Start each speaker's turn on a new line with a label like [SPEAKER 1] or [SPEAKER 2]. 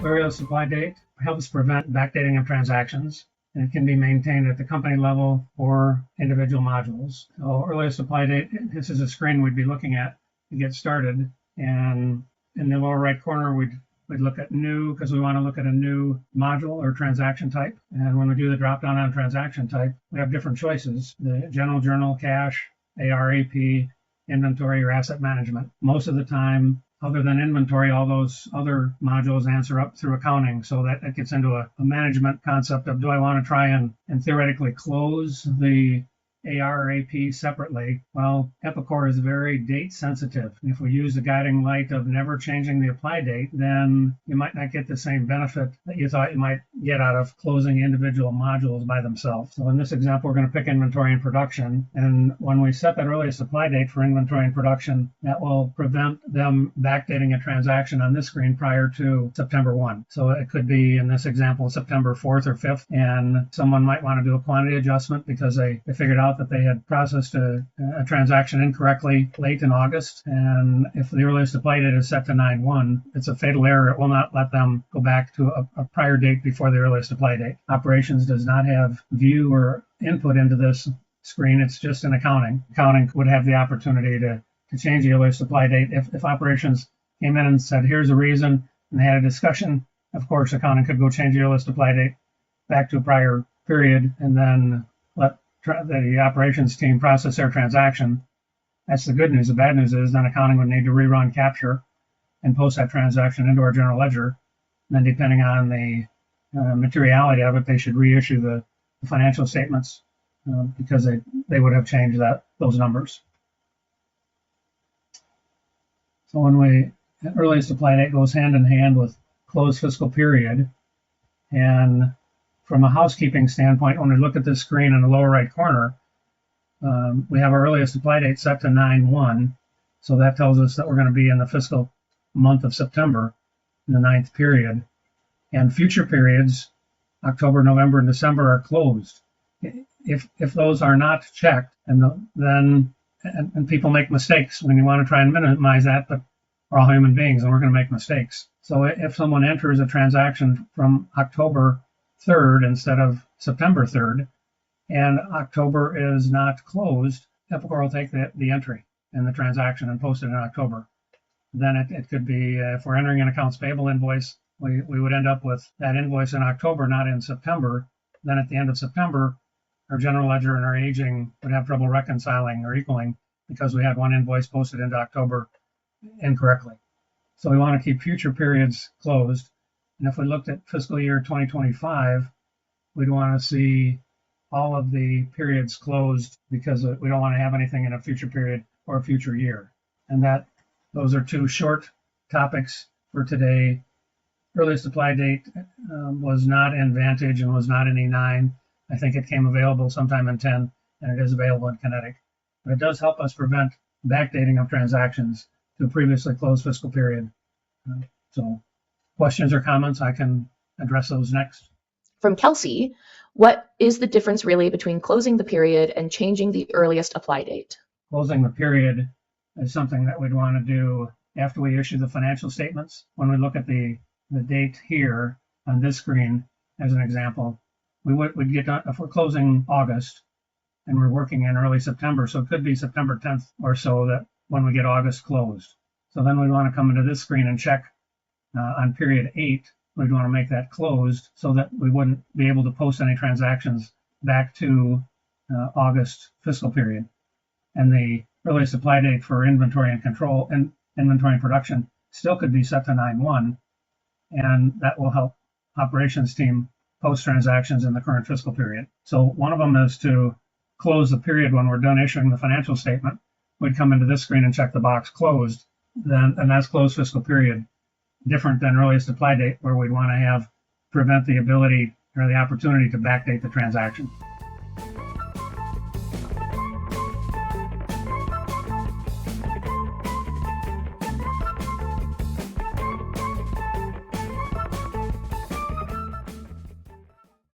[SPEAKER 1] Earliest supply date helps prevent backdating of transactions, and it can be maintained at the company level or individual modules. So earliest supply date, this is a screen we'd be looking at to get started. And in the lower right corner, we'd look at new, because we want to look at a new module or transaction type. And when we do the drop down on transaction type, we have different choices: the general journal, cash, AR, AP, inventory, or asset management. Most of the time, other than inventory, all those other modules answer up through accounting. So that gets into a management concept of, do I want to try and theoretically close the AR or AP separately? Well, Epicor is very date sensitive. If we use the guiding light of never changing the apply date, then you might not get the same benefit that you thought you might get out of closing individual modules by themselves. So in this example, we're going to pick inventory and production. And when we set that earliest apply date for inventory and production, that will prevent them backdating a transaction on this screen prior to September 1. So it could be, in this example, September 4th or 5th, and someone might want to do a quantity adjustment because they figured out that they had processed a transaction incorrectly late in August. And if the earliest apply date is set to 9/1, it's a fatal error. It will not let them go back to a prior date before the earliest apply date. Operations does not have view or input into this screen. It's just in accounting. Accounting would have the opportunity to change the earliest apply date. If operations came in and said, here's the reason, and they had a discussion, of course, accounting could go change the earliest apply date back to a prior period and then let the operations team process their transaction. That's the good news. The bad news is then accounting would need to rerun capture and post that transaction into our general ledger. And then depending on the materiality of it, they should reissue the financial statements because they would have changed those numbers. So when earliest apply date goes hand in hand with closed fiscal period. And from a housekeeping standpoint, when we look at this screen in the lower right corner, we have our earliest apply date set to 9/1. So that tells us that we're going to be in the fiscal month of September, in the 9th period. And future periods, October, November, and December, are closed. If those are not checked, then people make mistakes when you want to try and minimize that, but we're all human beings and we're going to make mistakes. So if someone enters a transaction from October 3rd instead of September 3rd, and October is not closed, Epicor will take the entry in the transaction and post it in October. Then it could be, if we're entering an accounts payable invoice, we would end up with that invoice in October, not in September. Then at the end of September, our general ledger and our aging would have trouble reconciling or equaling because we had one invoice posted into October incorrectly. So we want to keep future periods closed. And if we looked at fiscal year 2025, we'd want to see all of the periods closed because we don't want to have anything in a future period or a future year. And those are two short topics for today. Earliest apply date was not in Vantage and was not in E9. I think it came available sometime in 10, and it is available in Kinetic. But it does help us prevent backdating of transactions to a previously closed fiscal period. So questions or comments, I can address those next.
[SPEAKER 2] From Kelsey, what is the difference really between closing the period and changing the earliest apply date?
[SPEAKER 1] Closing the period is something that we'd want to do after we issue the financial statements. When we look at the date here on this screen, as an example, we'd get done if we're closing August and we're working in early September. So it could be September 10th or so that when we get August closed. So then we want to come into this screen and check on period 8. We'd want to make that closed so that we wouldn't be able to post any transactions back to August fiscal period. And the earliest apply date for inventory and control and inventory and production still could be set to 9/1, and that will help operations team post transactions in the current fiscal period. So one of them is to close the period when we're done issuing the financial statement. We'd come into this screen and check the box closed, and that's closed fiscal period. Different than earliest apply date, where we'd want to prevent the ability or the opportunity to backdate the transaction.